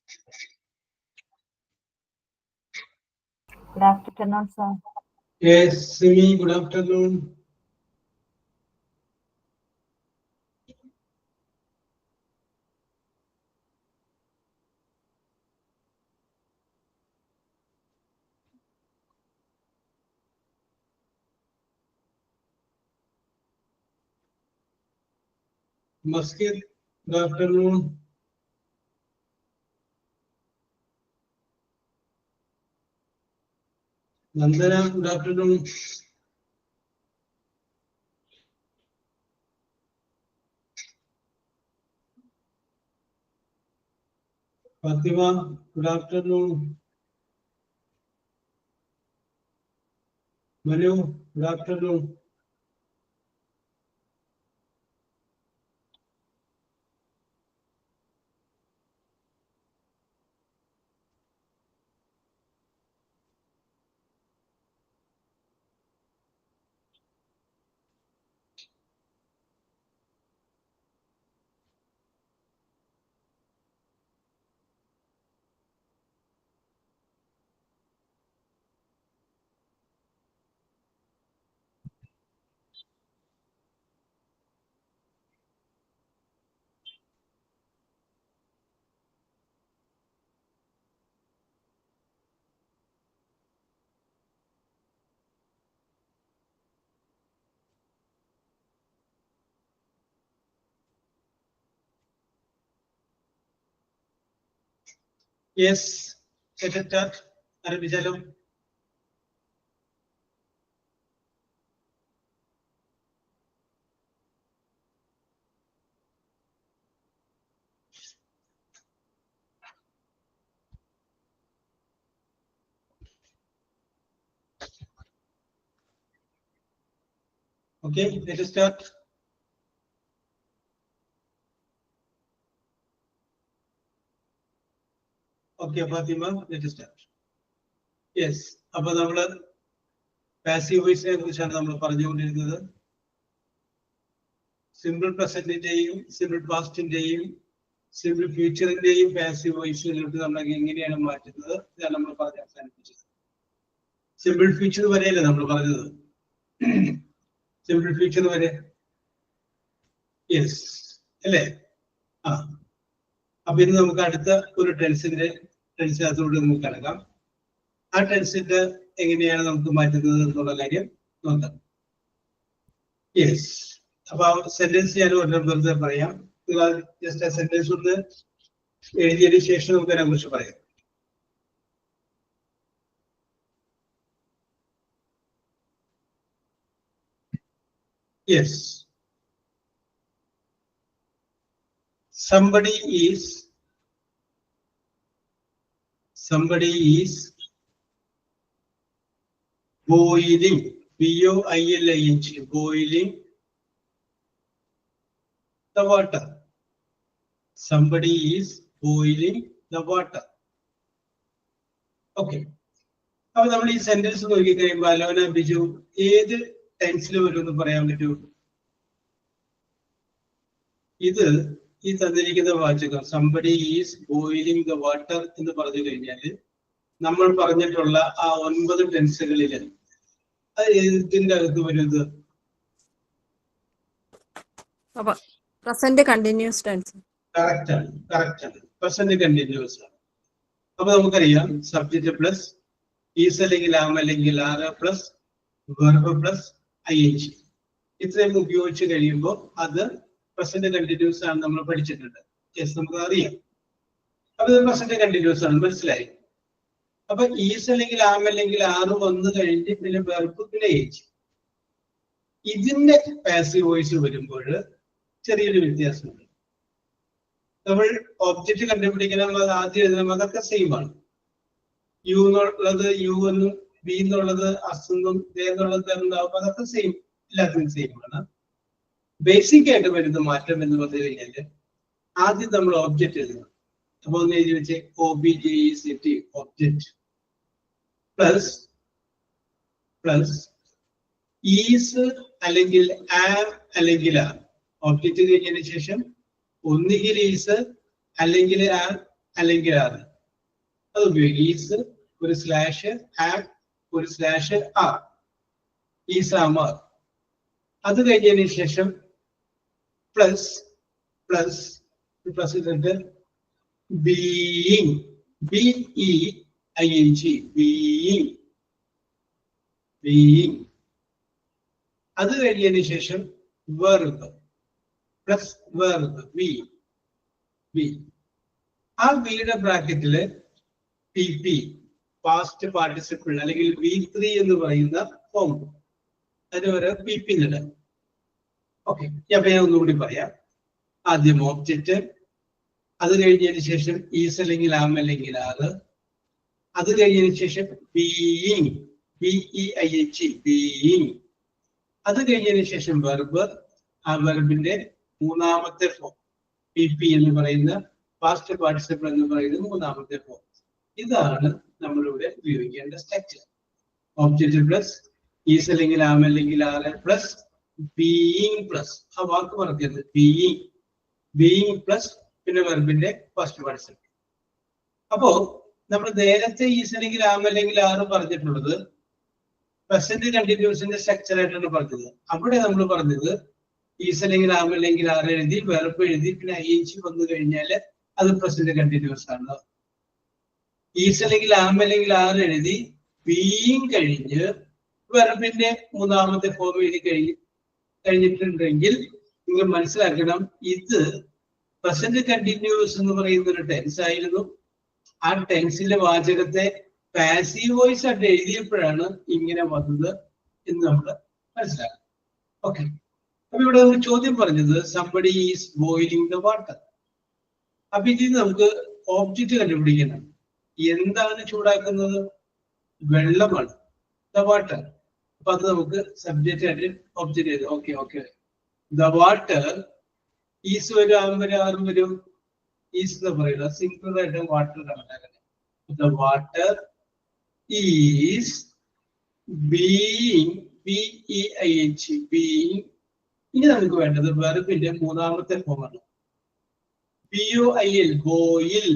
Good afternoon, sir. Yes, Simi, good afternoon. Maskit, good afternoon. Nandana, good afternoon. Fatima, good afternoon. Manu, good afternoon. Yes, let us start. Arabijalum. Okay, let us start. Okay, Fatima, let us start. Yes, അപ്പോൾ നമ്മൾ passive വോയിസിനെ കുറിച്ചാണ് നമ്മൾ പറഞ്ഞുകൊണ്ടിരുന്നത്. Simple പ്രസന്റിന്റെയും simple പാസ്റ്റിന്റെയും simple ഫ്യൂച്ചറിന്റെയും passive വോയിസുകളിലോട്ട് നമ്മൾ എങ്ങനെയാണ് മാറ്റുന്നത് ഇതാണ് നമ്മൾ പറഞ്ഞ് അവസാനിപ്പിച്ചത്. സിമ്പിൾ ഫ്യൂച്ചർ വരെയല്ലേ നമ്മൾ പറഞ്ഞത്? സിമ്പിൾ ഫ്യൂച്ചർ വരെ യെസ് അല്ലേ? ആ, അപ്പൊ ഇന്ന് നമുക്ക് അടുത്ത ഒരു ടെൻസിനകത്തോട് നമുക്ക് കിടക്കാം. ആ ടെൻസിന്റെ എങ്ങനെയാണ് നമുക്ക് മാറ്റുന്നത് എന്നുള്ള കാര്യം നോക്കാം. യെസ്, അപ്പൊ സെന്റൻസ് ഞാൻ ഒരെണ്ണം വെറുതെ പറയാം. ജസ്റ്റ് ആ സെന്റൻസ് ഒന്ന് എഴുതിയതിനു ശേഷം നമുക്ക് അതിനെ കുറിച്ച് പറയാം. Yes, somebody is boiling, boiling, boiling the water. Somebody is boiling the water. Okay, അപ്പൊ നമ്മൾ ഈ സെന്റൻസ് നോക്കി കഴിയുമ്പോൾ അലോന ബിജു ഏത് ടെൻസിൽ വരുമെന്ന് പറയാൻ പറ്റൂ? ഇത് ഈ തന്നിരിക്കുന്ന വാചകം somebody is boiling the water എന്ന് പറഞ്ഞു കഴിഞ്ഞാൽ നമ്മൾ പറഞ്ഞിട്ടുള്ള ആ 9 ടെൻസുകളിൽ അത് ഇതിന്റെ അകത്ത് വരുന്നത് പ്രസന്റ് കണ്ടിന്യൂസ് ടെൻസ്. കറക്റ്റ് ആണ്, പ്രസന്റ് കണ്ടിന്യൂസ് ആണ്. അപ്പൊ നമുക്കറിയാം സബ്ജക്റ്റ് പ്ലസ് ഈസ് അല്ലെങ്കിൽ ആം അല്ലെങ്കിൽ are plus verb plus ing ഇത്രയും ഉപയോഗിച്ച് കഴിയുമ്പോൾ അത് പ്രസന്റ് കണ്ടിന്യൂസ് ആണ് നമ്മൾ പഠിച്ചിട്ടുണ്ട്. യെസ്, നമുക്ക് അറിയാം. അപ്പൊ ഇത് പ്രസന്റ് കണ്ടിന്യൂസ് ആണ്, മനസ്സിലായി? അപ്പൊ ഈസ് അല്ലെങ്കിൽ ആം അല്ലെങ്കിൽ ആറ് വന്നു കഴിഞ്ഞ് പിന്നെ വെർബ് പിന്നെ ഏജ് ഇതിന്റെ പാസീവ് വോയിസ് വരുമ്പോൾ ചെറിയൊരു വ്യത്യാസമുണ്ട്. നമ്മൾ ഒബ്ജക്റ്റ് കണ്ടുപിടിക്കണം, അത് ആദ്യം എഴുതണം, അതൊക്കെ സെയിം ആണ്. യു എന്നുള്ളത് യു എന്നും ബി എന്നുള്ളത് അസ് എന്നും ദേ എന്നുള്ളത് എന്താവും, അതൊക്കെ സെയിം, എല്ലാത്തിനും സെയിം ആണ്. ബേസിക് ആയിട്ട് വരുന്ന മാറ്റം എന്ന് പറഞ്ഞു കഴിഞ്ഞാല് ആദ്യം നമ്മൾ ഒബ്ജക്റ്റ് എഴുതണം. അപ്പൊ ഒന്ന് എഴുതി വെച്ച് OBJECT ഒബ്ജക്റ്റ് പ്ലസ് ഈസ് അല്ലെങ്കിൽ ആം അല്ലെങ്കിൽ ആർ. ഒബ്ജക്റ്റ് കഴിഞ്ഞതിന് ശേഷം ഒന്നുകിൽ ഈസ് അല്ലെങ്കിൽ ആം അല്ലെങ്കിൽ ആറ്. അത് ഉപയോഗിക്കും. ഈസ് ഒരു സ്ലാഷ് ആം ഒരു slash R, is am R. അത് കഴിഞ്ഞതിന് ശേഷം പ്ലസ് പ്ലസ് പ്ലസ് ഇട്ടിട്ട് ബീയിങ്, BEING, ബീയിങ് ബീയിങ്. അത് കഴിഞ്ഞതിന് ശേഷം വെർബ് പ്ലസ് വെർബ് ബി. ആ ബിയുടെ ബ്രാക്കറ്റില് PP പാസ്റ്റ് പാർട്ടിസിപ്പിൾ അല്ലെങ്കിൽ V3 എന്ന് പറയുന്ന ഫോം, അതിന് വരെ PP ഇടാം. ഓക്കെ, അപ്പൊ ഞാൻ ഒന്നുകൂടി പറയാം. ആദ്യം ഓബ്ജക്റ്റ്, അത് കഴിഞ്ഞതിന് ശേഷം ഈസ് അല്ലെങ്കിൽ ആം അല്ലെങ്കിൽ ആറ്, അത് കഴിഞ്ഞതിന് ശേഷം ബീയിങ്, BEING, ബീയിങ്. അത് കഴിഞ്ഞതിന് ശേഷം വെർബ്, ആ വെർബിന്റെ മൂന്നാമത്തെ ഫോം PP എന്ന് പറയുന്ന പാസ്റ്റ് പാർട്ടിസിപ്പിൾ എന്ന് പറയുന്ന മൂന്നാമത്തെ ഫോം. ഇതാണ് നമ്മളിവിടെ ഉപയോഗിക്കേണ്ട സ്ട്രക്ചർ. ഓബ്ജക്റ്റ് പ്ലസ് ഈസ് അല്ലെങ്കിൽ ആം അല്ലെങ്കിൽ ആറ് പ്ലസ് ബീയിങ് പ്ലസ്, ആ വാക്ക് പറഞ്ഞത് ബീയിങ് പ്ലസ് പിന്നെ വെർബിന്റെ ഫസ്റ്റ് പാർട്ടിസിപ്പിൾ. അപ്പോ നമ്മൾ നേരത്തെ ഈസ് അല്ലെങ്കിൽ ആം അല്ലെങ്കിൽ ആറ് പറഞ്ഞിട്ടുള്ളത് പ്രസന്റ് കണ്ടിന്യൂസിന്റെ സ്ട്രക്ചർ ആയിട്ടാണ് പറഞ്ഞത്. അവിടെ നമ്മൾ പറഞ്ഞത് ഈസ് അല്ലെങ്കിൽ ആം അല്ലെങ്കിൽ ആറ് എഴുതി വെർബ് എഴുതി പിന്നെ ING വന്നു കഴിഞ്ഞാൽ അത് പ്രസന്റ് കണ്ടിന്യൂസ് ആണ്. ഈസ് അല്ലെങ്കിൽ ആം അല്ലെങ്കിൽ ആറ് എഴുതി ബീയിങ് കഴിഞ്ഞ് വെർബിന്റെ മൂന്നാമത്തെ ഫോം എഴുതി കഴിഞ്ഞിട്ടുണ്ടെങ്കിൽ നിങ്ങൾ മനസ്സിലാക്കണം ഇത് പ്രസന്റ് കണ്ടിന്യൂസ് എന്ന് പറയുന്ന ഒരു ടെൻസ് ആയിരുന്നു. ആ ടെൻസിന്റെ വാചകത്തെ പാസീവ് വോയിസ് ആയിട്ട് എഴുതിയപ്പോഴാണ് ഇങ്ങനെ വന്നത് എന്ന് നമ്മൾ മനസ്സിലാക്കണം. ഓക്കെ, അപ്പൊ ഇവിടെ ഒരു ചോദ്യം പറഞ്ഞത് somebody is boiling the water. അപ്പൊ ഇതിൽ നമുക്ക് ഓബ്ജക്റ്റ് കണ്ടുപിടിക്കണം. എന്താണ് ചൂടാക്കുന്നത്? വെള്ളമാണ്, ദ വാട്ടർ. അപ്പൊ അത് നമുക്ക് സബ്ജക്റ്റ് ആയിട്ട് ഒബ്ജക്റ്റ് ചെയ്ത് ഓക്കെ ദ വാട്ടർ ഈസ് വരും, ആം വരും, ആറും വരും. ഈസ് എന്ന് പറയുന്നത് സിംപിൾ ആയിട്ട് വാട്ടർ കണക്കാക്കുന്നത്. The water is being, BEING, being. ഇനി നമുക്ക് വേണ്ടത് വെർബിന്റെ മൂന്നാമത്തെ ഫോമാണ് BOIL, ബോയിൽ.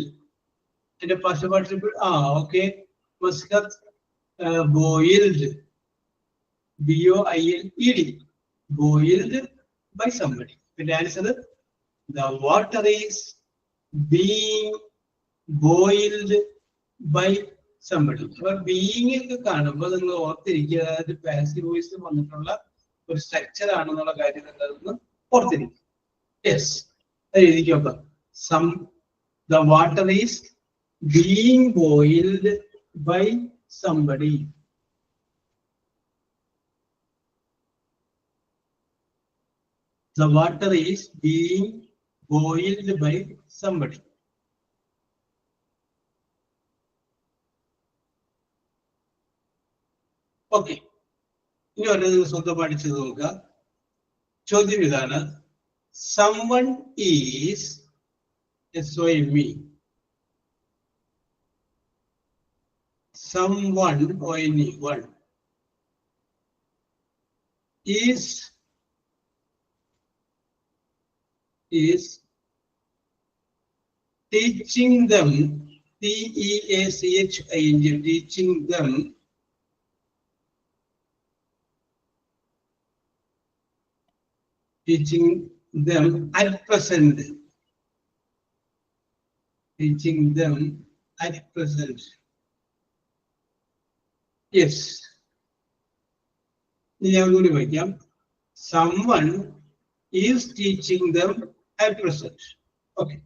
എന്റെ first participle okay Muscat, boiled, BOILED, boiled by somebody. പിന്നെ answer the water is being boiled by somebody. അപ്പൊ ബീയിങ് ഒക്കെ കാണുമ്പോൾ നിങ്ങൾ ഓർത്തിരിക്കുക, അതായത് പാസീവ് വോയിസിൽ വന്നിട്ടുള്ള ഒരു സ്ട്രക്ചർ ആണെന്നുള്ള കാര്യം നിങ്ങളൊന്ന് ഓർത്തിരിക്കുക. Yes, എഴുതിക്കോക്കാം. The water is being boiled by somebody. The water is being boiled by somebody. Okay, ഇനി ഒരു സ്വന്തം പഠിച്ചത് നോക്കുക. ചോദ്യം ഇതാണ്, someone is SOME, someone one is teaching them, TEACHING, teaching them at present. Teaching them at present. Yes. Someone is teaching them at present. Okay.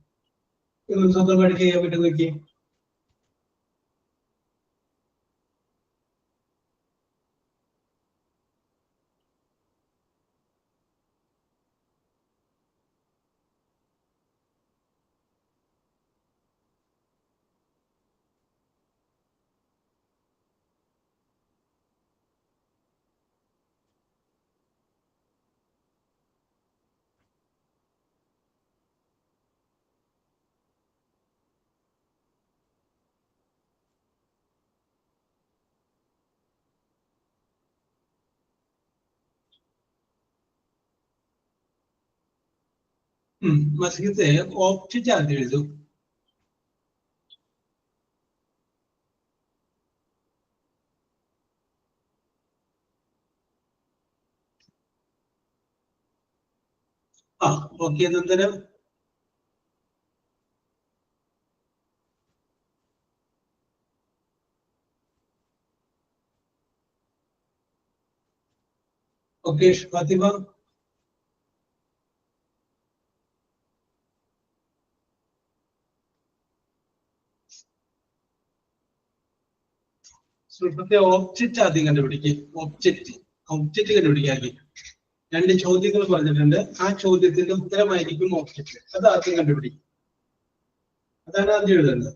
Masjid opt ആദ്യം എഴുതും. Okay, Nandana. Okay, Fatima. So, the object are the object കണ്ടുപിടിക്കാക്കി 2 ചോദ്യങ്ങൾ പറഞ്ഞിട്ടുണ്ട്. ആ ചോദ്യത്തിന്റെ ഉത്തരമായിരിക്കും object. അത് ആദ്യം കണ്ടുപിടിക്കും. അതാണ് ആദ്യം എഴുതേണ്ടത്.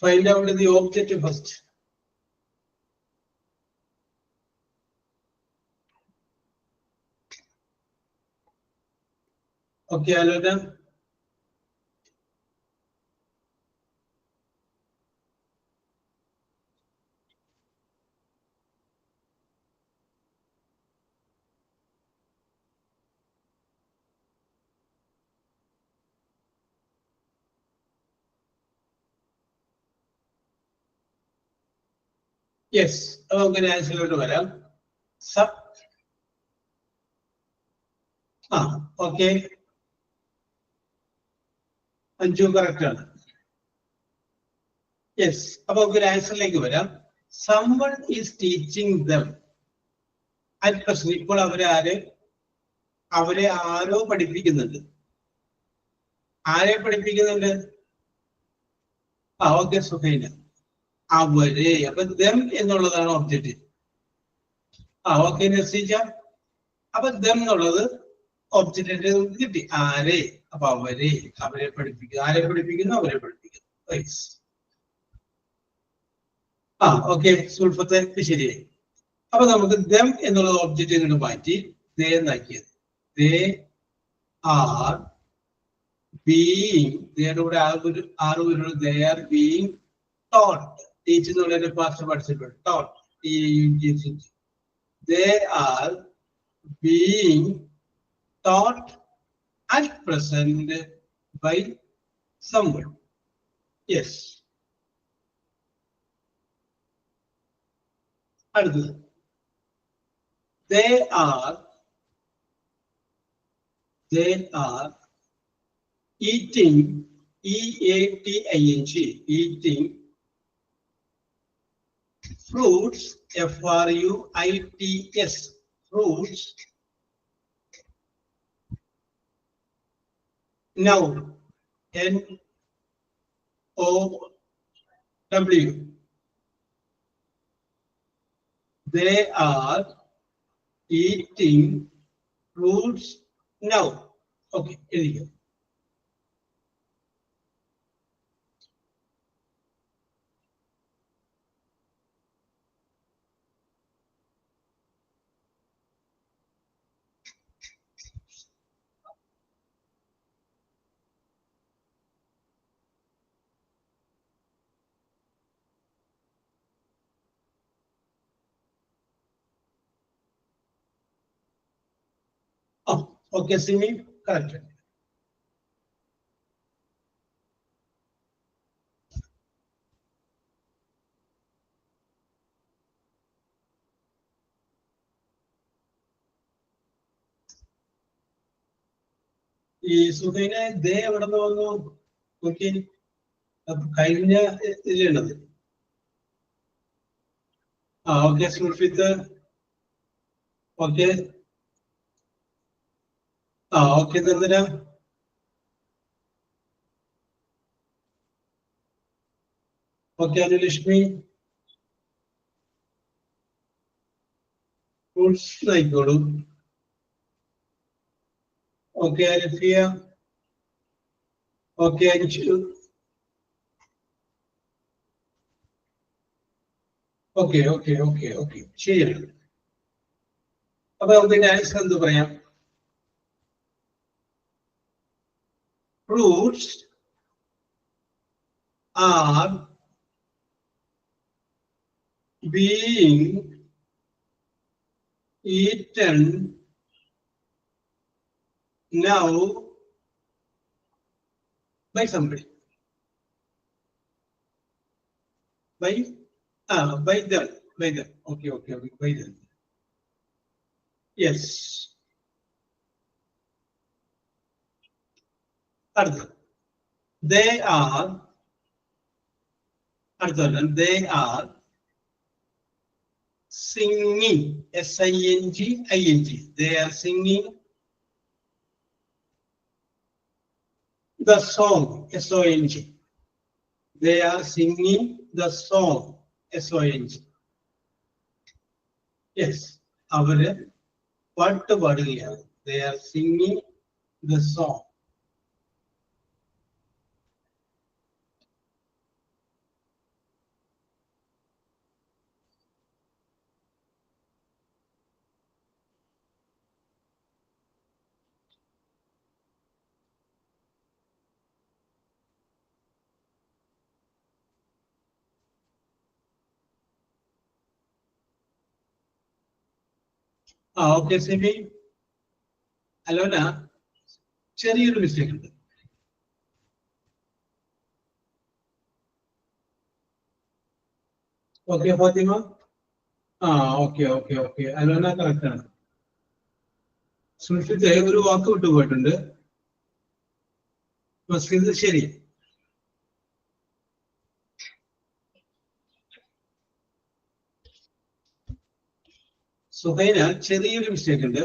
Find out the object first. Okay, Alona. Yes, okay, ആൻസറിലോട്ട് വരാം. സബ് ഓക്കെ, അഞ്ചു കറക്റ്റ് ആണ്. യെസ്, അപ്പൊ നമുക്ക് ആൻസറിലേക്ക് വരാം. someone is teaching them at present. ഇപ്പോൾ അവരെ ആരോ പഠിപ്പിക്കുന്നുണ്ട്. ആരെ പഠിപ്പിക്കുന്നുണ്ട്? ഓക്കെ, സുഖൈന. അവരെ, അപ്പൊ ദം എന്നുള്ളതാണ് ഒബ്ജക്റ്റ്. ഓക്കെ നസീജ. അപ്പൊ ദം എന്നുള്ളത് ഒബ്ജക്റ്റിന്റെ കിട്ടി. ആരെ, അപ്പൊ അവരെ പഠിപ്പിക്കുന്നു. ആരെ പഠിപ്പിക്കുന്നു? അവരെ പഠിപ്പിക്കുന്നു. ഓക്കെ, സുൽഫത്തെ ശരിയായി. അപ്പൊ നമുക്ക് ദം എന്നുള്ള ഒബ്ജക്റ്റ് ഇങ്ങോട്ട് മാറ്റി ദേ എന്നാക്കിയത്. ദേ ആർ ബീയിങ്, ദേയുടെ കൂടെ ആറ് വരുന്നത്. They are being taught. Teach എന്നുള്ളതിന്റെ past participle taught. They are being taught at present by someone. Yes. അടുത്തത് they are eating, eating, eating fruits, fruits, fruits. Noun, N-O-W. They are eating fruits now. Okay, here you go. Okay, Simi, correct. ഈ സുഖൈനെ ദേ എവിടെ നിന്ന് വന്നു നോക്കി? കഴിഞ്ഞ ഇതിലുള്ളത്. Okay Sulfith. Okay, okay Nirdana. Okay Anulakshmi. Fruits ആയിക്കോളൂ. Okay Arifiya. Okay Anju. Okay okay okay okay ശരിയാണ്. അപ്പൊ നമുക്ക് ആൻസർ എന്ത് പറയാം? fruits are being eaten now by somebody. by by them. Okay, by them. Yes. അടുത്തത് they are singing singing. They are singing the song song. They are singing the song song. Yes, അവര് പാട്ട് പാടുകയാണ്. They are singing the song. Okay Sibi, Alona, ചെറിയൊരു mistake ഉണ്ട്. Okay Fathima, okay Alona correct ആണ്. സുൽഫിത്തെ ഒരു വാക്ക് വിട്ടു പോയിട്ടുണ്ട്. മസ്ലിദ് ശരി. സുഹൈന ചെറിയൊരു മിസ്റ്റേക്ക് ഉണ്ട്.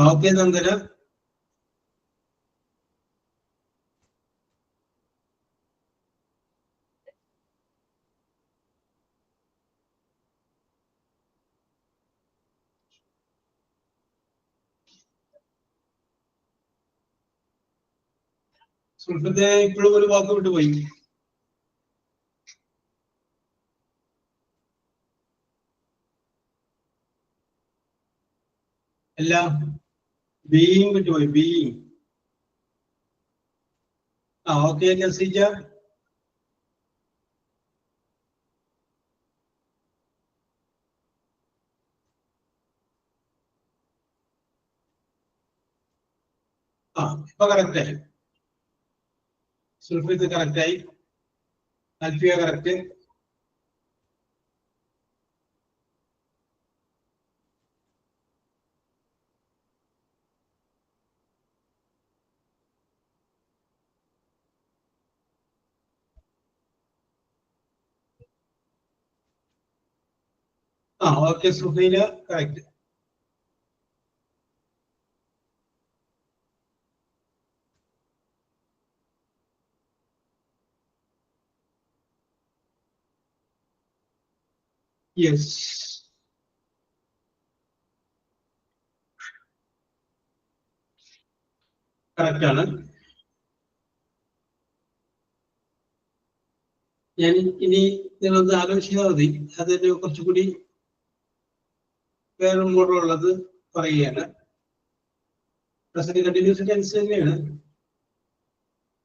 ഓക്കെ നന്ദന. സുൽഫിത്തെ ഇപ്പോഴും ഒരു വാക്ക് വിട്ടു പോയി. എല്ലാം ബീയിങ് വിട്ടുപോയി. ബീയിങ്. ഓക്കെ നസീജ. ഇപ്പൊ കറക്റ്റായി. സുൽഫിത്ത് കറക്റ്റായി. Alfiya correct. Okay Suhaila correct. Yes, correct ആണ്. ഞാൻ ഇനി നിങ്ങളൊന്ന് ആലോചിച്ചാൽ മതി. അതിന് കുറച്ചുകൂടി വേറെ മോഡലുള്ളത് പറയുകയാണ്. പ്രസന്റ് കണ്ടിന്യൂസ് ടെൻസ് തന്നെയാണ്.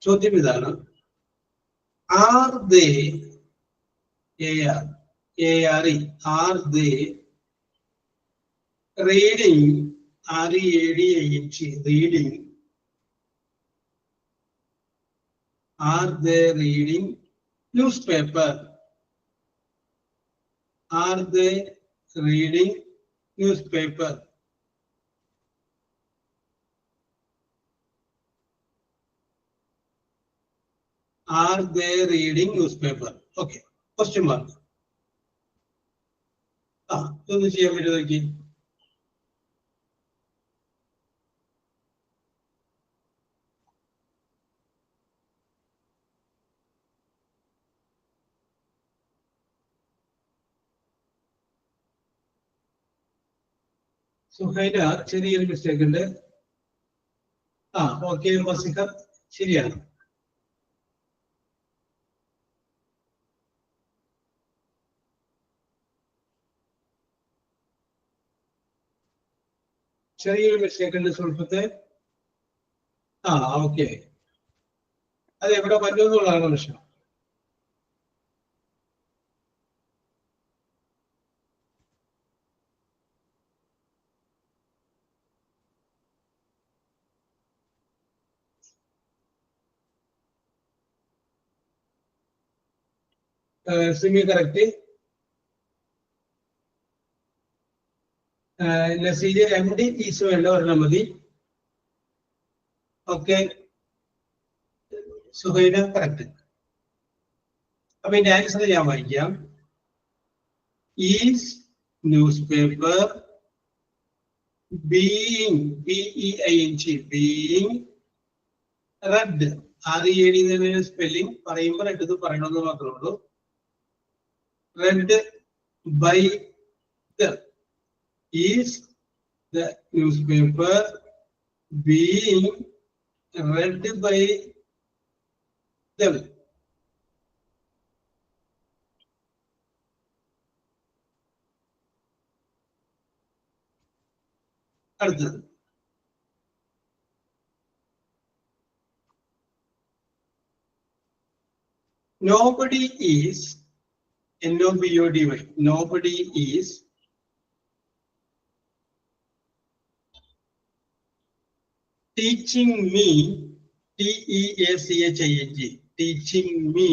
ചോദ്യം ഇതാണ്, are they are they reading reading are they reading newspaper? Are they reading newspaper? Are they reading newspaper? Okay, question mark. ഇതൊന്ന് ചെയ്യാൻ പറ്റുമോ നോക്കി. സുഹൈല ചെറിയൊരു മിസ്റ്റേക്ക് ഉണ്ട്. ഓക്കെ മസിഹ ശരിയാണ്. ചെറിയൊരു മിസ്റ്റേക്ക് ഉണ്ട് സുൽഫത്തെ. ഓക്കെ, അത് എവിടെ പറ്റുമെന്നുള്ളതാണ് പ്രശ്നം. സിമി കറക്റ്റ്. നസീജ് MD ഈസ് വേണ്ട ഒരെണ്ണം മതി. Okay, Suhaina correct. അപ്പൊ ഇതിന്റെ ആൻസർ ഞാൻ വായിക്കാം. Is news paper being being read. RED spelling പറയുമ്പോൾ രണ്ടത് പറയണമെന്ന് മാത്രമേ ഉള്ളൂ. read by them. Is the newspaper being read by them? അടുത്തത് nobody is NOBODY. Nobody is teaching me, TEACHING, teaching me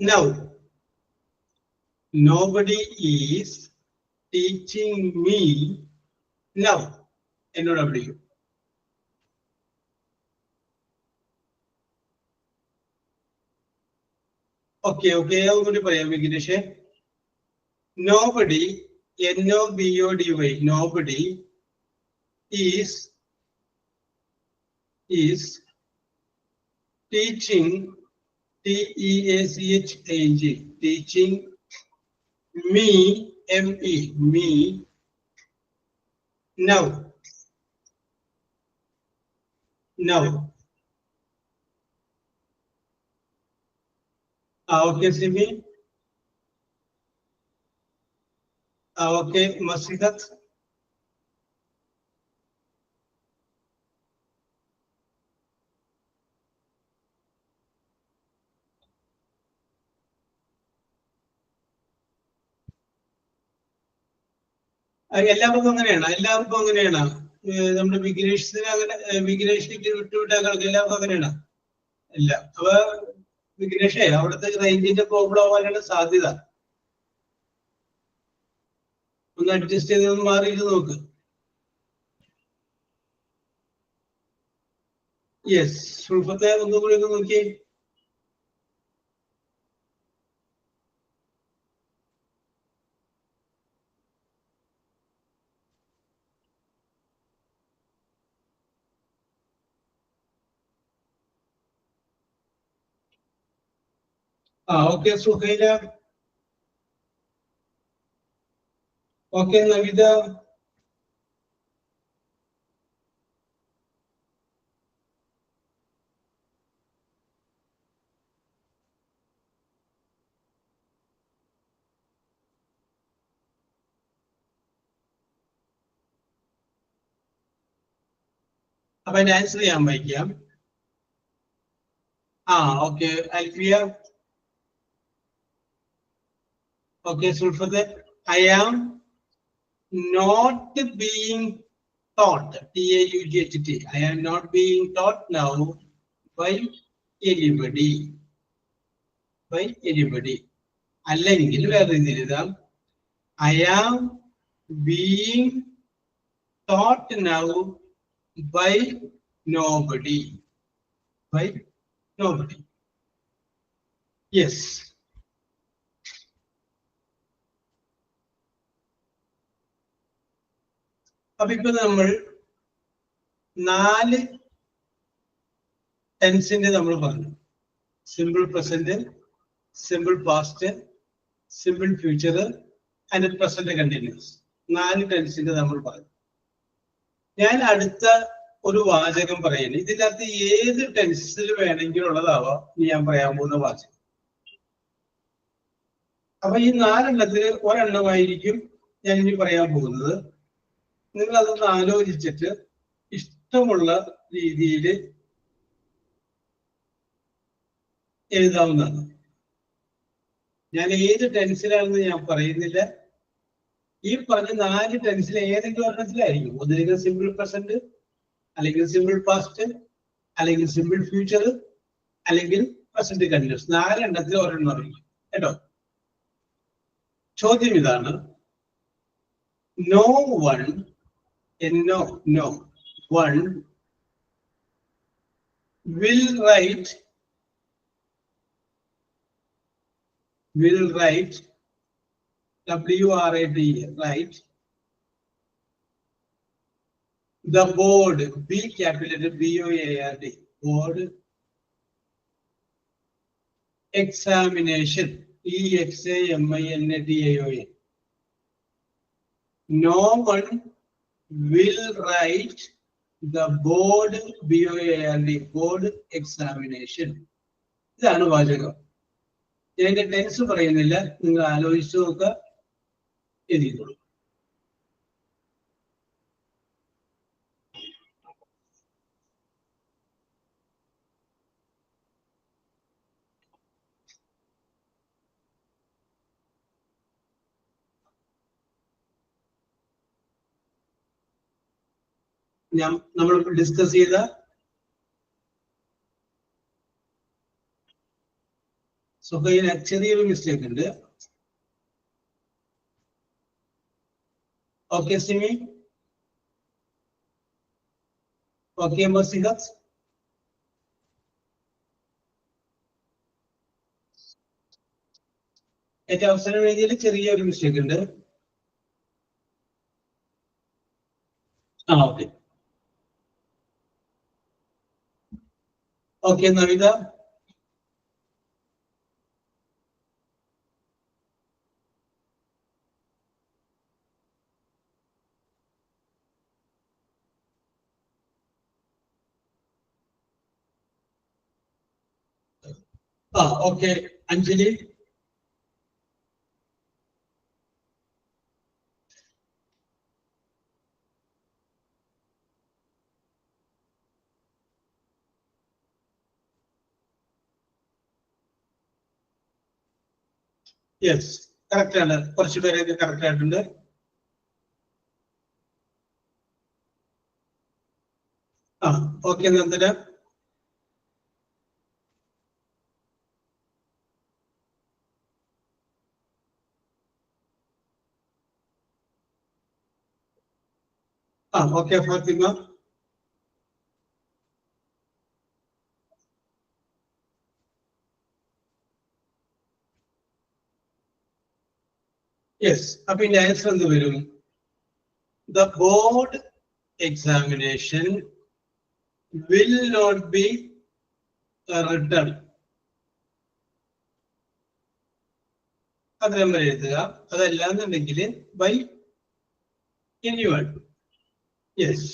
now. Nobody is teaching me now. NOW. Okay, I'm going to pray. Nobody, NOBODY, nobody is teaching, TEACHING, teaching me, me now. Okay, Simi. Okay, Masihat. എല്ലാവർക്കും അങ്ങനെയാണ്. നമ്മുടെ വിഘ്നേഷിന് അങ്ങനെ വിഘ്നേഷിലേക്ക് വിട്ടുവിട്ടാക്കൾക്ക് എല്ലാവർക്കും അങ്ങനെയാണ്. ഇല്ല, അപ്പൊ വിഘ്നേഷേ അവിടുത്തെ റേഞ്ചിന്റെ പ്രോബ്ലം ആവാനാണ് സാധ്യത. ഒന്ന് അഡ്ജസ്റ്റ് ചെയ്ത് മാറിയിട്ട് നോക്ക്. യെസ്, സുൽഫത്തെ ഒന്നും കൂടി ഒന്ന് നോക്കിയേ. ഓക്കെ സുഹൈല. ഓക്കെ നവിത. അപ്പൊ അതിന്റെ ആൻസർ ഞാൻ വായിക്കാം. Okay Alfiya. Okay, Sulfate, I am not being taught, TAUGHT. I am not being taught now by anybody. അല്ലെങ്കിൽ വേറെ രീതിയിൽ എഴുതാം. I am being taught now by nobody. Yes. അപ്പൊ ഇപ്പൊ നമ്മൾ 4 ടെൻസിന്റെ നമ്മൾ പറഞ്ഞു. Simple present, simple past, simple future and present continuous. 4 ടെൻസിന്റെ നമ്മൾ പറഞ്ഞു. ഞാൻ അടുത്ത ഒരു വാചകം പറയുന്നത് ഇതിനകത്ത് ഏത് ടെൻസിൽ വേണമെങ്കിലും ഉള്ളതാവാം ഞാൻ പറയാൻ പോകുന്ന വാചകം. അപ്പൊ ഈ 4 എണ്ണത്തിൽ ഒരെണ്ണമായിരിക്കും ഞാൻ ഇനി പറയാൻ പോകുന്നത്. നിങ്ങൾ അതൊന്ന് ആലോചിച്ചിട്ട് ഇഷ്ടമുള്ള രീതിയിൽ എഴുതാവുന്നതാണ്. ഞാൻ ഏത് ടെൻസിലാണെന്ന് ഞാൻ പറയുന്നില്ല. ഈ പറഞ്ഞ 4 ടെൻസിൽ ഏതെങ്കിലും ഒരെണ്ണത്തിലായിരിക്കും. ഒന്നുകിൽ സിമ്പിൾ പ്രസന്റ്, അല്ലെങ്കിൽ സിമ്പിൾ പാസ്റ്റ്, അല്ലെങ്കിൽ സിമ്പിൾ ഫ്യൂച്ചർ, അല്ലെങ്കിൽ പ്രസന്റ് കണ്ടിന്യൂസ്. 4 എണ്ണത്തിൽ ഒരെണ്ണം അറിയില്ല കേട്ടോ. ചോദ്യം ഇതാണ്, no one will write WRITE, write the board, B capital BOARD, board examination, EXAMINATION. No one will write the board BOARD, board examination. ഇതാണ് വാചകം. ഇതിന്റെ ടെൻസ് പറയുന്നില്ല, നിങ്ങൾ ആലോചിച്ചു നോക്കുക, എഴുതിക്കോളൂ. നമ്മൾ ഡിസ്കസ് ചെയ്ത സുഖയിന് ചെറിയൊരു മിസ്റ്റേക്ക് ഉണ്ട്. ഓക്കെ സിമി, ഓക്കെ മസിഹത്ത്, ഏറ്റവും അവസാനം എഴുതിയതിൽ ചെറിയൊരു മിസ്റ്റേക്ക് ഉണ്ട്. Okay okay Navitha, okay Anjali, yes correct ആണ്. കുറച്ചു പേരെ കറക്റ്റ് ആയിട്ടുണ്ട്. Okay Nandana, okay Fathima, yes. അപ്പൊ ഇതിന്റെ ആൻസർ എന്ത് വരും? The board examination will not be written. അത് നമ്മൾ എഴുതുക. അതല്ലാന്നുണ്ടെങ്കിൽ by anyone. Yes,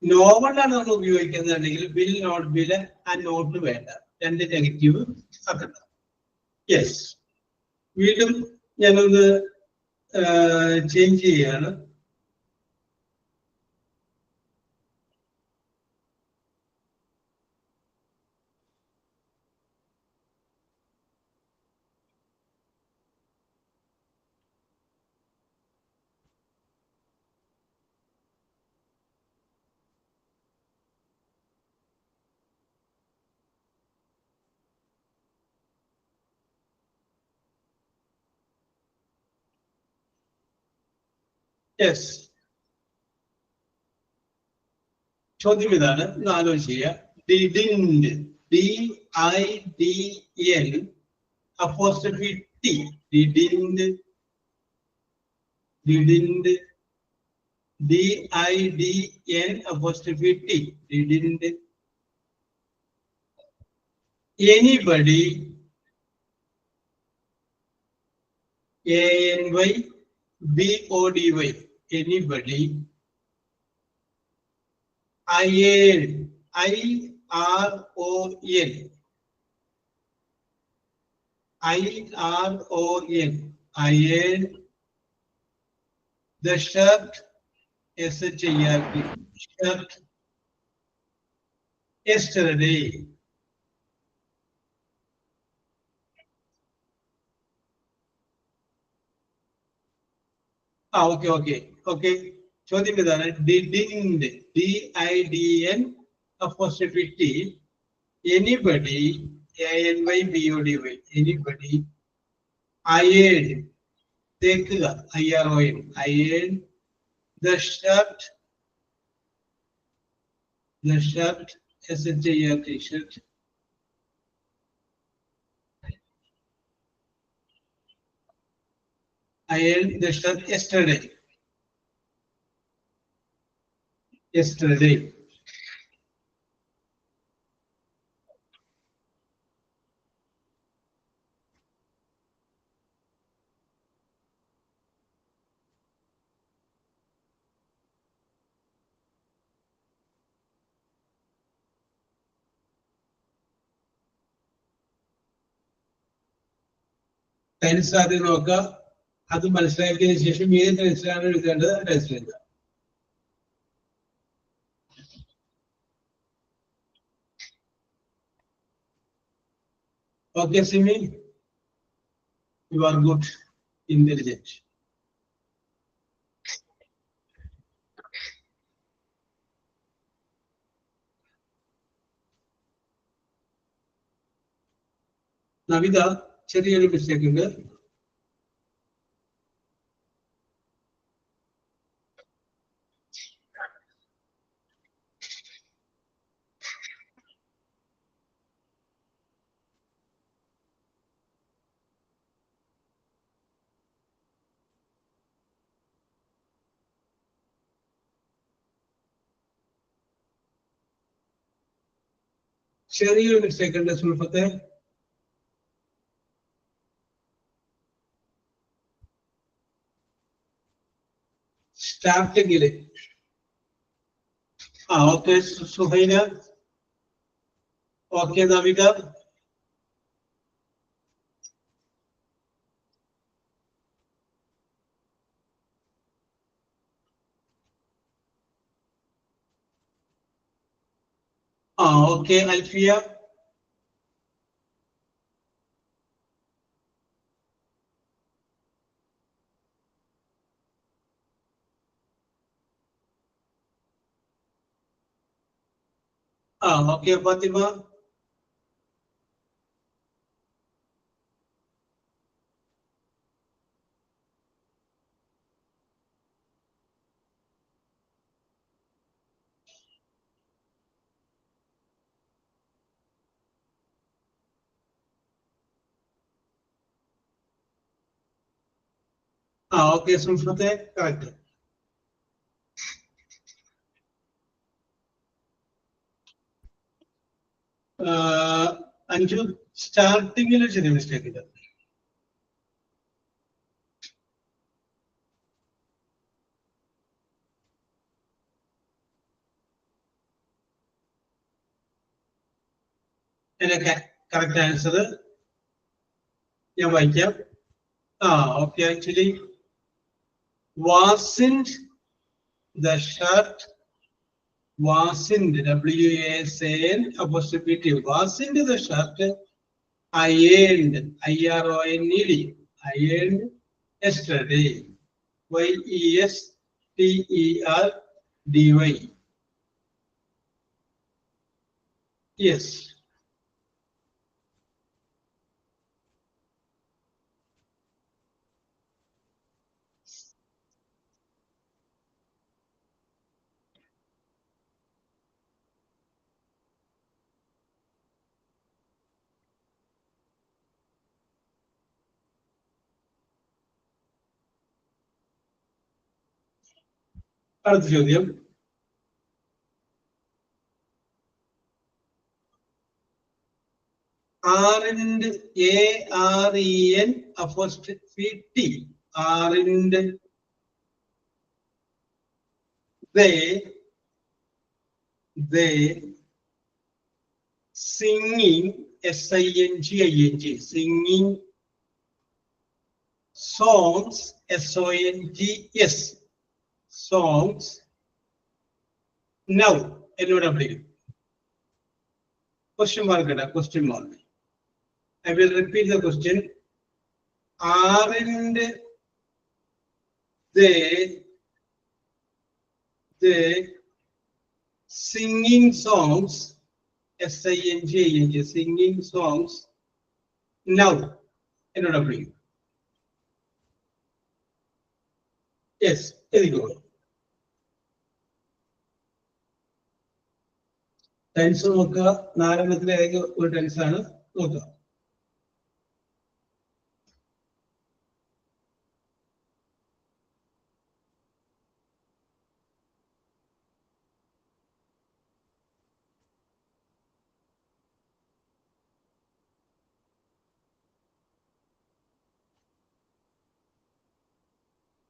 no one ആണ് നമ്മൾ ഉപയോഗിക്കുന്നുണ്ടെങ്കിൽ will not be ആ നോട്ട് വേണ്ട, രണ്ട് നെഗറ്റീവ് ആക്കണ്ട. യെസ്, വീണ്ടും ഞാനൊന്ന് ചേഞ്ച് ചെയ്യാണ്. യെസ്, ചോദ്യം ഇതാണ്, ആലോചിക്കുക. ഡിഡിൻഡ്, DIDN apostrophe T, ഡിഡിൻഡ്, DIDN apostrophe T, ഡിഡിൻഡ്. Anybody, ANYBODY, anybody. IRON, iron the shirt, SHIRT, shirt yesterday. Okay. ചോദ്യം ഇതാണ്, ഡിഡിൻഡ്, DIDN apostrophe T anybody, ANYBODY, anybody, ironed, take the iron, the shirt, SHIrt t-shirt, ironed the shirt yesterday. Tense ആദ്യം നോക്കുക, അത് മനസ്സിലാക്കിയതിനു ശേഷം ഏത് ടെൻസിലാണ് എഴുതേണ്ടത് ടെൻസിൽ എഴുതുക. Okay, Simi, you are good, intelligent. Navitha, ചെറിയൊരു മിസ്റ്റേക്ക് ഉണ്ട്. ചെറിയൊരു മിസ്റ്റേക്ക് ഉണ്ട് സുൽഫത്തെ. സ്റ്റാർട്ടിങ്ങില് okay Suhaina, okay Navika, okay Alfiya, okay Fathima, okay സുൽഫത്തെ കറക്റ്റ്. അഞ്ചു സ്റ്റാർട്ടിങ്ങിൽ ചെറിയ മിസ്റ്റേക്ക് ഉണ്ട്. ഇതിനൊക്കെ കറക്റ്റ് ആൻസർ ഞാൻ വായിക്കാം. Okay, actually wasn't the shirt, wasn't, WASN apostrophe T, wasn't the shirt ironed, IRONED, ironed yesterday, YESTERDY. Yes. അടുത്ത ചോദ്യം. ആറിന്റെ AREN apostrophe T, ആറിന്റെ they singing SINGING, singing songs SONGS, songs. Now എന്നോട് വിളിക്കും. Question mark ഇടാം, question mark. I will repeat the question. ആറിന്റെ they singing songs SING, singing songs now. NOW. Yes, very good. Tense നോക്കുക, 4 ഒരു tense ആണ് നോക്കുക.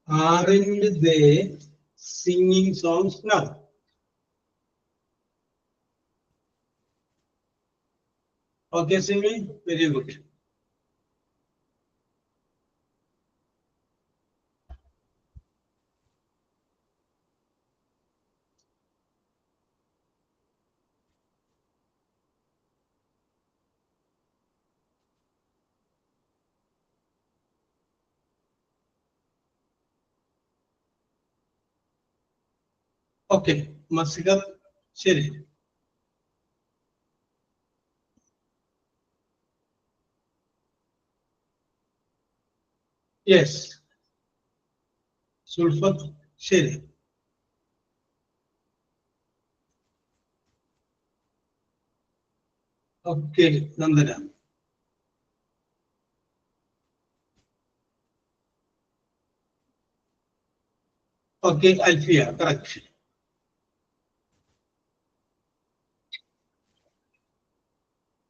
Aren't they singing songs now? Okay, Simi, very good. Okay, Masika, ശരി. Yes. Sulfat, ശരി. Okay, Nandana. Okay, Alfia, correct.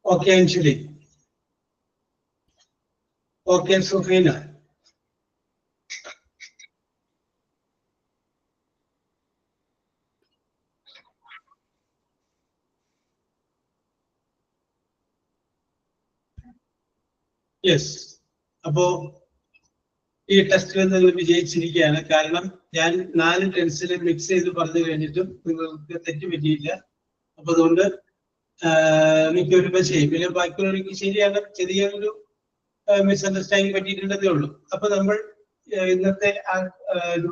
Okay, Anjali. Okay, Sofina. Yes. അപ്പോ ഈ ടെസ്റ്റിൽ നിങ്ങൾ വിജയിച്ചിരിക്കുകയാണ്. കാരണം ഞാൻ 4 ടെൻസിൽ മിക്സ് ചെയ്ത് പറഞ്ഞു കഴിഞ്ഞിട്ടും നിങ്ങൾക്ക് തെറ്റ് പറ്റിയില്ല. അപ്പൊ അതുകൊണ്ട് മിക്കവരും ചെയ്യും. പിന്നെ ബാക്കിയുള്ളവർക്ക് ശരിയാണ്, ചെറിയൊരു മിസ്അണ്ടർസ്റ്റാൻഡിങ് പറ്റിയിട്ടുള്ളതേ ഉള്ളൂ. അപ്പൊ നമ്മൾ ഇന്നത്തെ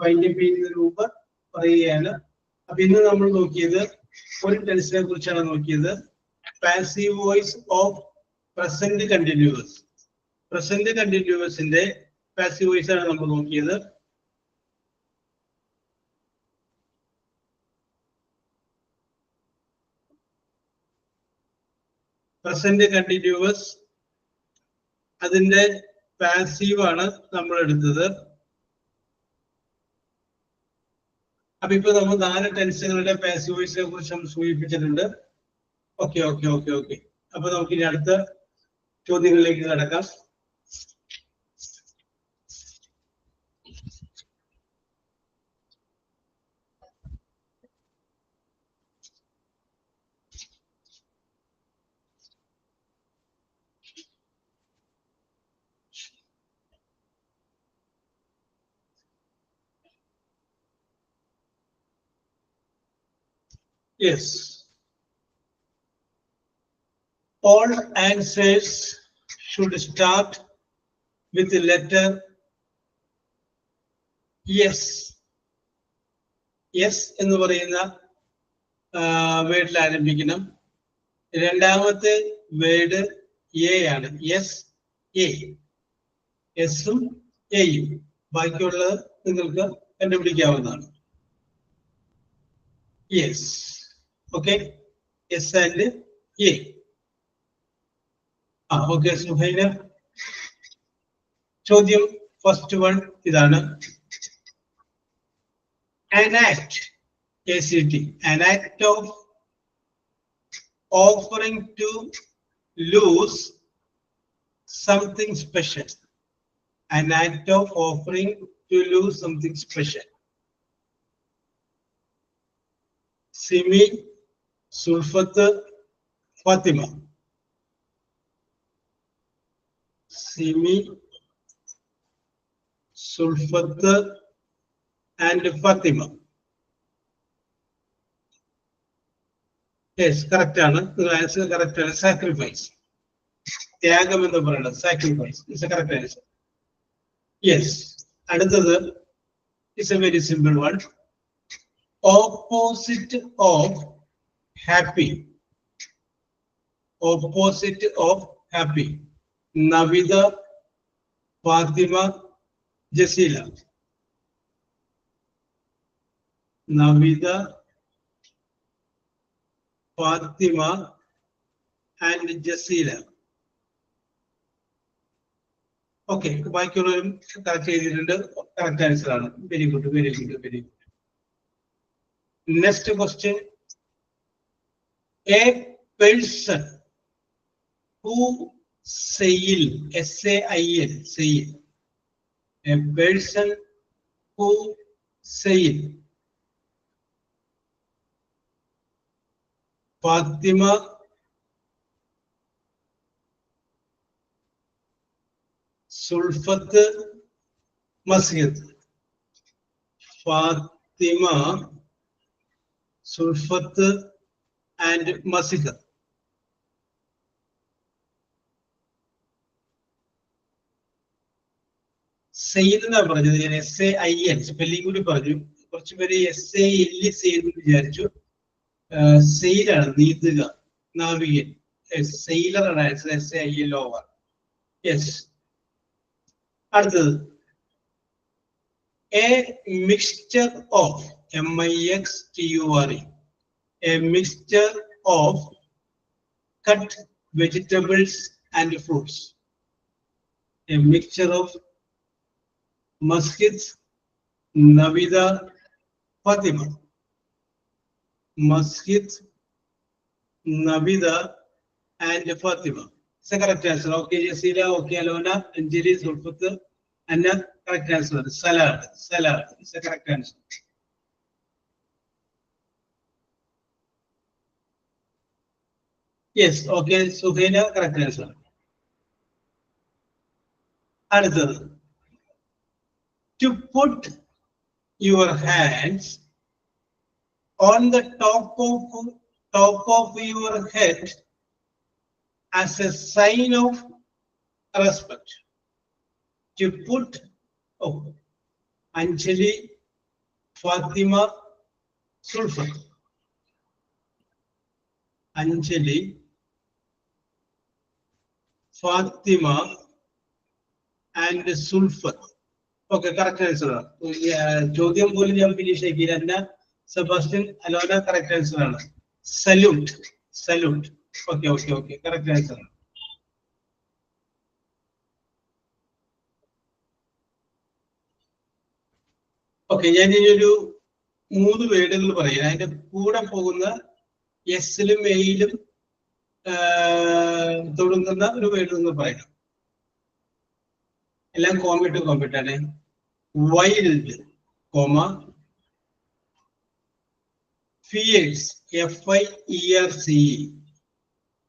വൈൻഡപ്പ് ചെയ്യുന്നതിന് മുമ്പ് പറയുകയാണ്. അപ്പൊ ഇന്ന് നമ്മൾ നോക്കിയത് ഒരു ടെൻസിനെ കുറിച്ചാണ് നോക്കിയത്. Passive voice of present continuous. Present കണ്ടിന്യൂസിന്റെ പാസീവ് വോയിസ് ആണ് നമ്മൾ നോക്കിയത്. പ്രസന്റ് കണ്ടിന്യൂസ് അതിന്റെ പാസീവ് ആണ് നമ്മൾ എടുത്തത്. അപ്പൊ ഇപ്പൊ നമ്മൾ 4 ടെൻസുകളുടെ പാസീവ് വോയിസിനെ കുറിച്ച് നമ്മൾ സൂചിപ്പിച്ചിട്ടുണ്ട്. Okay okay okay okay. അപ്പൊ നമുക്ക് ഇനി അടുത്ത ചോദ്യങ്ങളിലേക്ക് കടക്കാം. Yes. All answers should start with the letter yes. Yes എന്ന് പറയുന്ന വേർഡിൽ ആരംഭിക്കണം. രണ്ടാമത്തെ വേർഡ് എ ആണ്. Yes A. എസും എയും. ബാക്കിയുള്ളത് നിങ്ങൾക്ക് കണ്ടുപിടിക്കാവുന്നതാണ്. Yes. Okay. S and A. Okay Suhaina. ചോദ്യം ഫസ്റ്റ് വൺ ഇതാണ്. An act, ACT, an act of offering to lose something special. An act of offering to lose something special. Simi, Sulfat, Fatima. Simi, Sulfat and Fatima. Yes, correct. Answer correct. Sacrifice. Tyagam ennu parayunnathu. Sacrifice is a correct answer. Yes. Another is a very simple one. Opposite of happy. opposite of happy. Navida, Fatima, Jasila. Navida, Fatima, and Jasila. Okay, ബാക്കിയുള്ളവരും correct ചെയ്തിട്ടുണ്ട്. Correct answer ആണ്. Very good, very good, very good. Next question. A person who sail, S-A-I-L, sail. A person who sail. Fatima, Sulfat, Masjid. Fatima, Sulfat, and Masjid. Sale എന്നാ പറഞ്ഞത്. ഞാൻ SAIL spelling കൂടി പറഞ്ഞു. കുറച്ചു പേര് SAL sale വിചാരിച്ചു. സെയിലാണ്, നീന്തുക, നാവികൻ. സെയിലർ ആണ് ആൻസർ. SAIL over. യെസ്. അടുത്തത്. A mixture of, MIXTURE, a mixture of cut vegetables and fruits. A mixture of Masjid, Navida, Fatima. Masjid, Navida, and Fatima. It's the correct answer. Okay, Jasila, okay, Alona, Anjali, Sulfat, and the correct answer. Salad, salad. It's the correct answer. Yes, okay, Suhaina, correct answer. Another. To put your hands on the top of your head as a sign of respect. To put, oh, Anjali, Fatima, Sulfat. Anjali, Fatima, and Sulfat. Okay, correct answer. ചോദ്യം പോലും ഞാൻ finish ആക്കിയില്ല. Sebastian, Alona, correct answer ആണ്. Salute, salute. Okay, okay, okay, correct answer ആണ്. Okay, ഞാൻ ഇനി ഒരു 3 വേർഡുകൾ പറയാം. അതിന്റെ കൂടെ പോകുന്ന എസിലും എയിലും തുടങ്ങുന്ന ഒരു വേർഡ് എന്ന് പറയണം. എല്ലാം കോമിട്ട് കോമ്പിട്ടാണ്. Wild, comma, fierce, FIERCE,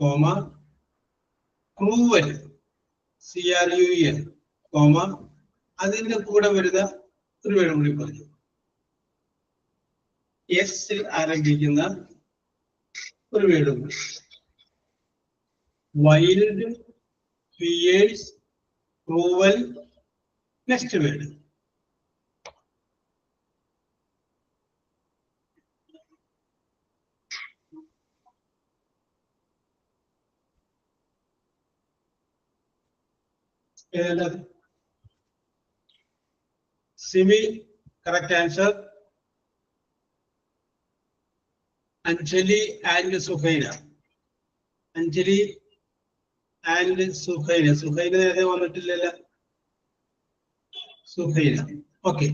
comma, cruel, CRUEL, comma, അതിന്റെ കൂടെ വരുന്ന ഒരു വേർഡ് കൂടി പറഞ്ഞു. എസിൽ ആരംഭിക്കുന്ന ഒരു വേർഡ് കൂടി. Wild, fears, cruel. Next word. Simi, correct answer. Anjali and Suhaina. Anjali and Suhaina. Suhaina നേരത്തെ വന്നിട്ടില്ലല്ലോ. Suhaina. Okay.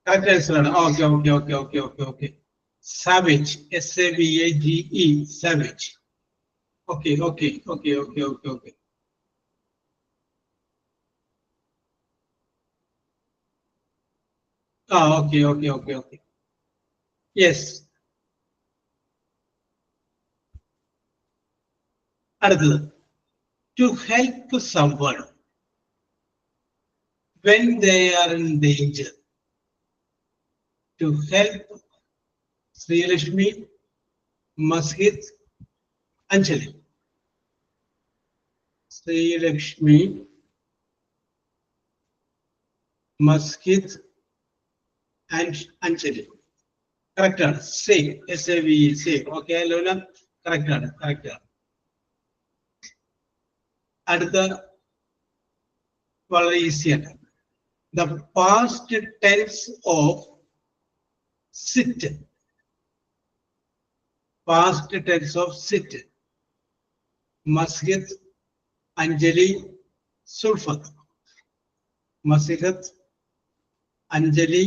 Correct answer ആണ്. Okay, okay, okay, okay, okay, okay. Savage, SAVAGE, savage. Okay, okay, okay, okay, okay, okay. Okay, okay, okay, okay. Yes. അടുത്തത്. To help someone when they are in danger. To help. Srilakshmi, Masjid, Anjali. Srilakshmi, Masjid, and Anjali. Correct. Say, SAVE, say. Okay, Lona. Correct. Correct. അടുത്ത വളരെ ഈസിയാണ്. The past tense of sit. Past tense of sit. Masjid, Anjali, Sulfath. Masjid, Anjali,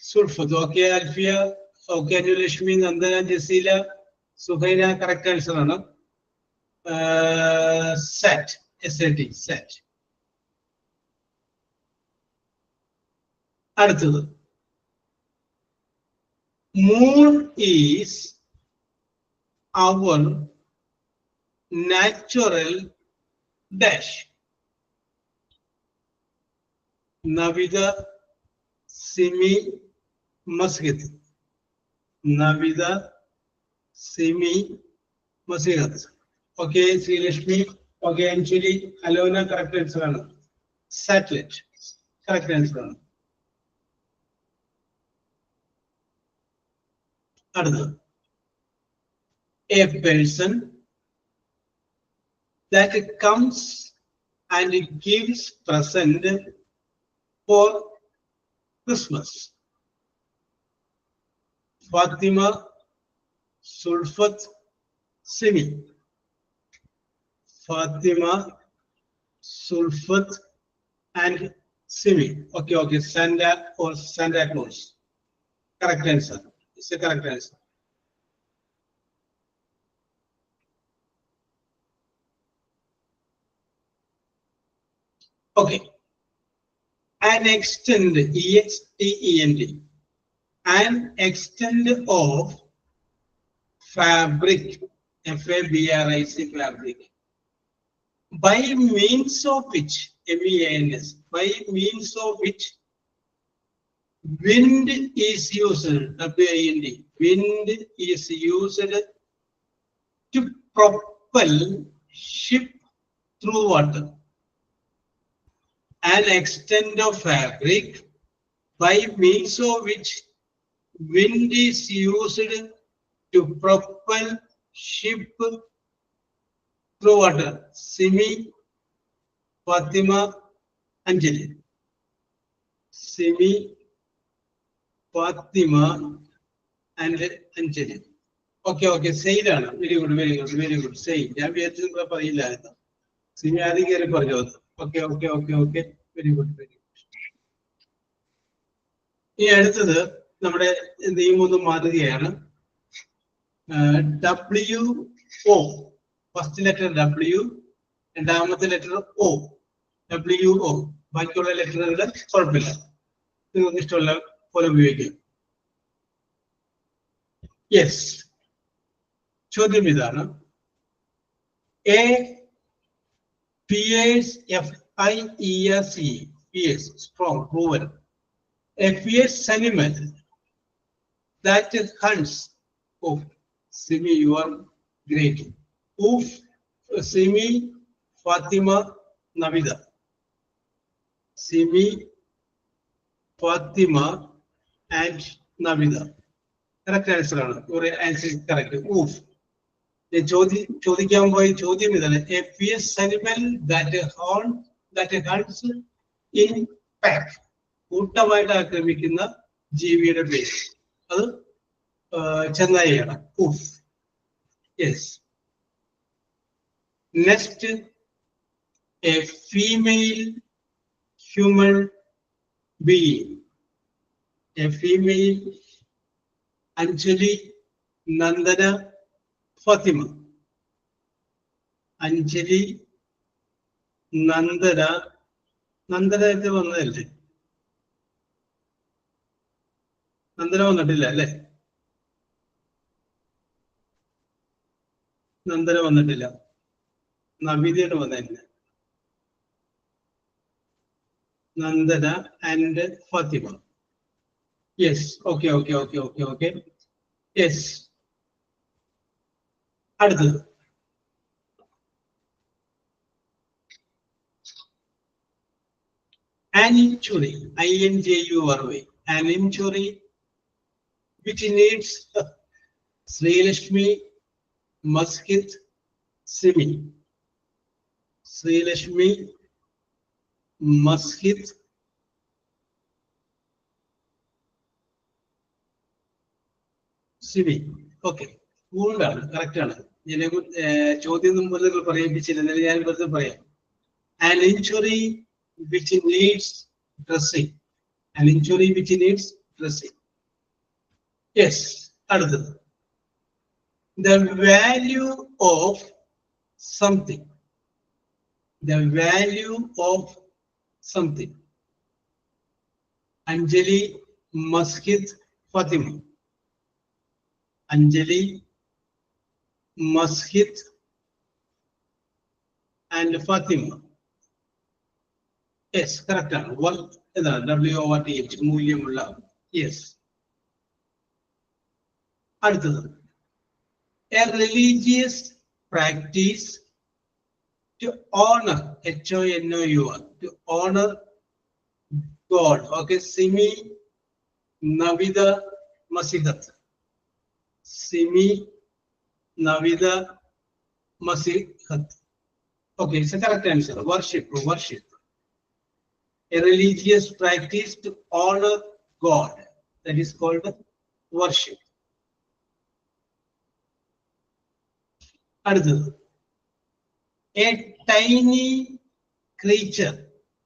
Sulfath. Okay Alfiya, okay Anulakshmi, Nandana, Jaseela, Suhaina correct answer ആണ്. Sat, SAT, sat. അടുത്തത്, moon is our natural dash. Navitha, Simi, Masjid. Navitha, Simi, Masjid. Okay Sreelakshmi, okay Anjali, Alona correct answer ആണ്. Satellite correct answer ആണ്. അടുത്തത്, a person that comes and gives present for Christmas. Fatima, Sulfat, Simi. Fatima, Sulfat, and Simi. Okay, okay. Santa or Santa Claus. Correct answer. It's a correct answer. Okay. An extend, EXTEND. An extend of fabric, FABRIC, fabric. By means of which, MEANS, by means of which wind is used, WIND, wind is used to propel ship through water. An extent of fabric by means of which wind is used to propel ship through water. Simi, Fatima, Anjali. Simi, Fatima, and Anjali. Okay, okay. Say that. Very good, very good, very good. Say. ഞാൻ വിചാരിച്ചത് പറയില്ലായിരുന്നു. സിമി ആദ്യം കയറി പറഞ്ഞു. Okay, okay, okay, okay. Very good, very good. ഈ അടുത്തത് നമ്മുടെ നിയമം ഒന്ന് മാറുകയാണ്. WO, ഫസ്റ്റ് ലെറ്റർ W, രണ്ടാമത്തെ ലെറ്റർ O, WO. ബാക്കിയുള്ള ലെറ്ററുകളുടെ കുഴപ്പമില്ല, നിങ്ങൾക്ക് ഇഷ്ടമുള്ള പോലെ ഉപയോഗിക്കാം. യെസ്, ചോദ്യം ഇതാണ്. A fierce, FIERC, fierce, strong, proven. A fierce animal that hunts. Oh, Simi, you are great. Oof, Simi, Fatima, Navida. Simi, Fatima, and Navida. Correct answer. Your answer is correct. Oof. ചോദിക്കാൻ പോയ ചോദ്യം ഇതാണ്. A fierce animal that hunts in pack. കൂട്ടമായിട്ട് ആക്രമിക്കുന്ന ജീവിയുടെ പേര്, അത് ചെന്നായിയാണ്. ഊഫ്. Yes. Next, a female human being. A female, Anjali, Nandana, Fathima. Anjali, Nandana. Nandana വന്നതല്ലേ? നന്ദന വന്നിട്ടില്ല അല്ലേ? നന്ദന വന്നിട്ടില്ല. നവിതയാണ് വന്നില്ല. Nandana and Fathima. Yes. Okay, okay, okay, okay, okay. Yes. അടുത്തത്, an injury, INJURY, an injury which needs Sri Lakshmi, Masjid, Simi. Sreelakshmi, Masjid, Simi. Okay, ഗുണ്ടാണ്, കറക്റ്റ് ആണ്. ഞാൻ ചോദ്യം മുമ്പ് നിങ്ങൾ പറയിപ്പിച്ചില്ല, എന്നാലും ഞാൻ വെറുതെ പറയാം. An injury which needs dressing. An injury which needs dressing. Yes, അടുത്തത്. The value of something. The value of something. Anjali, Masjid, Fatima. Anjali, Masjid, and Fatima. Yes, correct. What is the WORTH? മൂല്യമുള്ള. Yes. അടുത്തത്. A religious practice to honor, HONOUR, to honor God. Okay, Simi, Navida, Masihat. Simi, Navida, Masihat. Okay, it's a correct answer. Worship. A religious practice to honor God. That is called worship. അടുത്തത്. A tiny creature,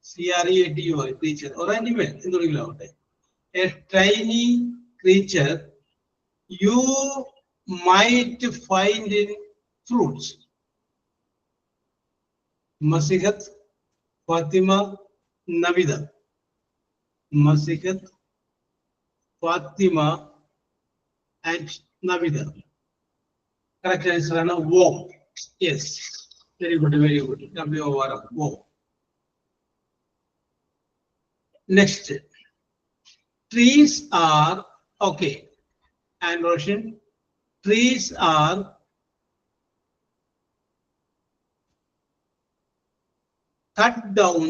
CREATUR, creature or animal, എന്തെങ്കിലും ആവട്ടെ. A tiny creature you might find in fruits. Masihat, Fatima, Navida. Masihat, Fatima, and Navida. Correct answer is worm. Yes, very good, very good. WOR, worm. Next, trees are, okay, and Roshan, trees are cut down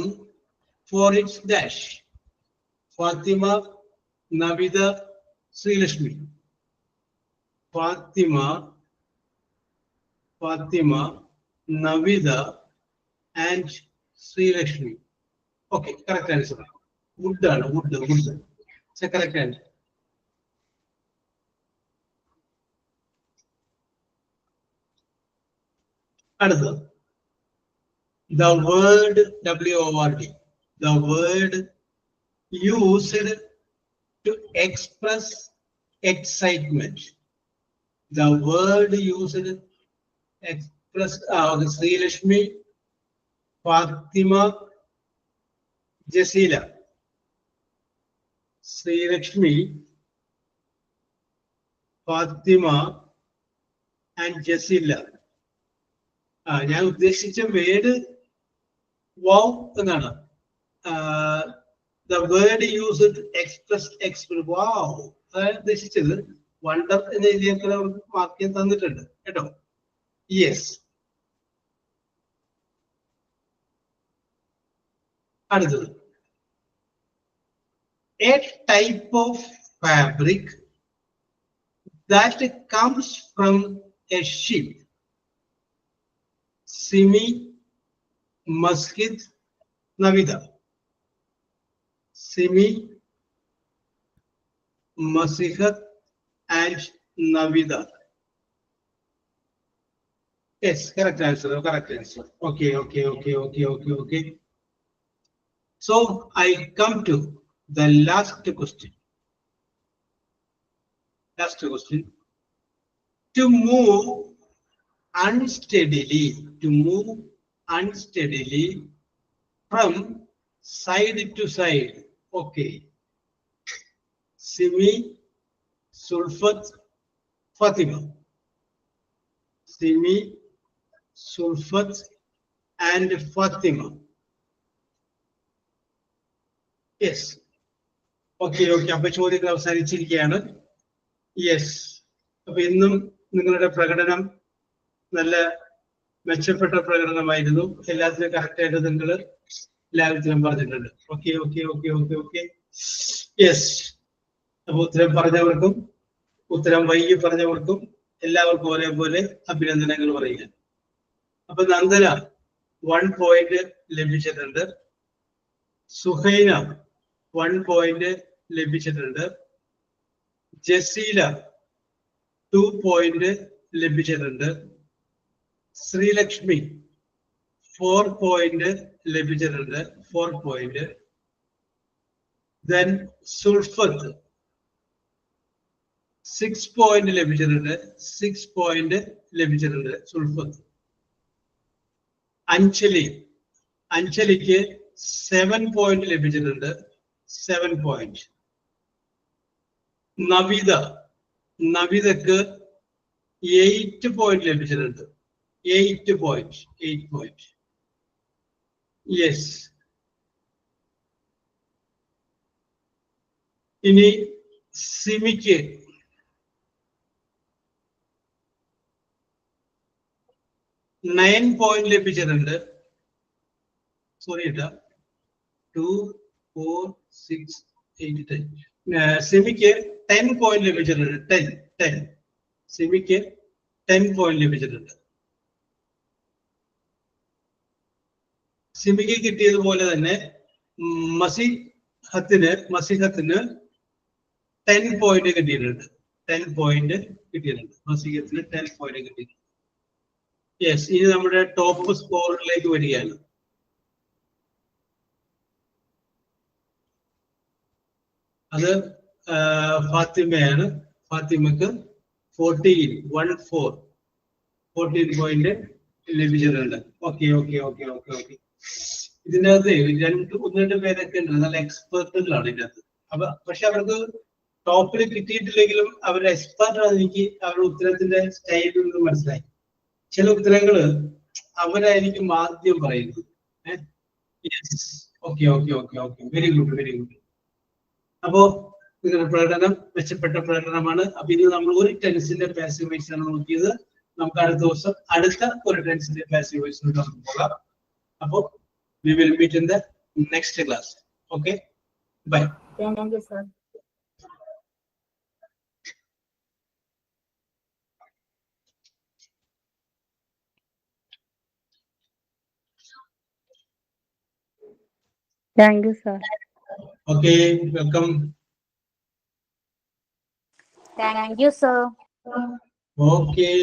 for its dash. Fatima, Navida, Srilakshmi. Fatima, Navida, and Srilakshmi. Okay, correct answer. Wood. It's a correct answer. Another. The word WORD. The word used to express excitement. The word used to express Srilakshmi, Fatima, Jasila. Srilakshmi, Fatima, and Jasila. ഞാൻ ഉദ്ദേശിച്ച word wow എന്നാണ്. The word used to express wow. അതാണ് ഉദ്ദേശിച്ചത്. Wonder എന്ന രീതിയിൽ വാക്യം തന്നിട്ടുണ്ട് കേട്ടോ. യെസ്. അടുത്തത്. A type of fabric that comes from a sheep. Simi, Masjid, Navida. Simi, Masihat, and Navida. Yes, correct answer. Okay. So I come to the last question. To move unsteadily from side to side. Okay. Simi, Sulfat, Fatima. Simi, Sulfat, and Fatima. Yes. Okay. അപ്പൊ ചോദ്യങ്ങൾ അവസാനിച്ചിരിക്കുകയാണ്. Yes. അപ്പൊ ഇന്നും നിങ്ങളുടെ പ്രകടനം നല്ല മെച്ചപ്പെട്ട പ്രകടനമായിരുന്നു. എല്ലാത്തിനും കറക്റ്റായിട്ട് നിങ്ങൾ എല്ലാത്തിനും പറഞ്ഞിട്ടുണ്ട്. ഓക്കെ. യെസ്. അപ്പൊ ഉത്തരം പറഞ്ഞവർക്കും ഉത്തരം വൈകി പറഞ്ഞവർക്കും എല്ലാവർക്കും ഒരേപോലെ അഭിനന്ദനങ്ങൾ പറയുക. അപ്പൊ നന്ദന, 1 പോയിന്റ് ലഭിച്ചിട്ടുണ്ട്. സുഹൈന 1 പോയിന്റ് ലഭിച്ചിട്ടുണ്ട്. ജസീല 2 പോയിന്റ് ലഭിച്ചിട്ടുണ്ട്. ശ്രീലക്ഷ്മി 4 പോയിന്റ് ലഭിച്ചിട്ടുണ്ട്. 4 പോയിന്റ്. Then സുൽഫത്ത് 6 പോയിന്റ് ലഭിച്ചിട്ടുണ്ട്. 6 പോയിന്റ് ലഭിച്ചിട്ടുണ്ട് സുൽഫത്ത്. അഞ്ജലിക്ക് 7 പോയിന്റ് ലഭിച്ചിട്ടുണ്ട്. 7 പോയിന്റ്. നവിതക്ക് 8 പോയിന്റ് ലഭിച്ചിട്ടുണ്ട്. 8 പോയിന്റ്. യെസ്. ഇനി സിമിക്ക് 9 പോയിന്റ് ലഭിച്ചിട്ടുണ്ട്. സോറി 2, 4, 6, 8, 10. സിമിക്ക് 10 പോയിന്റ് ലഭിച്ചിട്ടുണ്ട്. 10. സിമിക്ക് 10 പോയിന്റ് ലഭിച്ചിട്ടുണ്ട്. സിമിക്ക് കിട്ടിയതുപോലെ തന്നെ മസിഹത്തിന് 10 പോയിന്റ് കിട്ടിയിട്ടുണ്ട്. 10 പോയിന്റ് കിട്ടിയിട്ടുണ്ട്. മസിഹത്തിന് 10 പോയിന്റ് കിട്ടിയിട്ടുണ്ട്. യെസ്. ഇനി നമ്മുടെ ടോപ്പ് സ്കോറിലേക്ക് വരികയാണ്. അത് ഫാത്തിമയാണ്. ഫാത്തിമക്ക് 14 പോയിന്റ് ലഭിച്ചിട്ടുണ്ട്. ഓക്കെ. ഇതിൻ്റെ അകത്ത് 1-2 പേരൊക്കെ ഉണ്ട്, നല്ല എക്സ്പെർട്ടുകളാണ് ഇതിൻ്റെ അകത്ത്. അപ്പൊ പക്ഷെ അവർക്ക് ടോപ്പിൽ കിട്ടിയിട്ടില്ലെങ്കിലും അവരുടെ എക്സ്പെർട്ടാണ്. എനിക്ക് അവരുടെ ഉത്തരത്തിന്റെ സ്റ്റൈലിൽ നിന്ന് മനസ്സിലായി. ചില ഉത്തരങ്ങള് അവരായിരിക്കും ആദ്യം പറയുന്നത്. ഓക്കെ. Very good. അപ്പോ നിങ്ങളുടെ പ്രകടനം മെച്ചപ്പെട്ട പ്രകടനമാണ്. അപ്പൊ ഇത് നമ്മൾ ഒരു ടെൻസിന്റെ പാസീവ് വോയിസ് ആണ് നോക്കിയത്. നമുക്ക് അടുത്ത ദിവസം അടുത്ത ഒരു ടെൻസിന്റെ പാസീവ് വോയിസിലോട്ട് നമുക്ക് പോകാം. അപ്പോ we will meet in the next class. Okay, bye. Thank you, sir. Thank you, sir. Okay, welcome. Thank you, sir. Okay.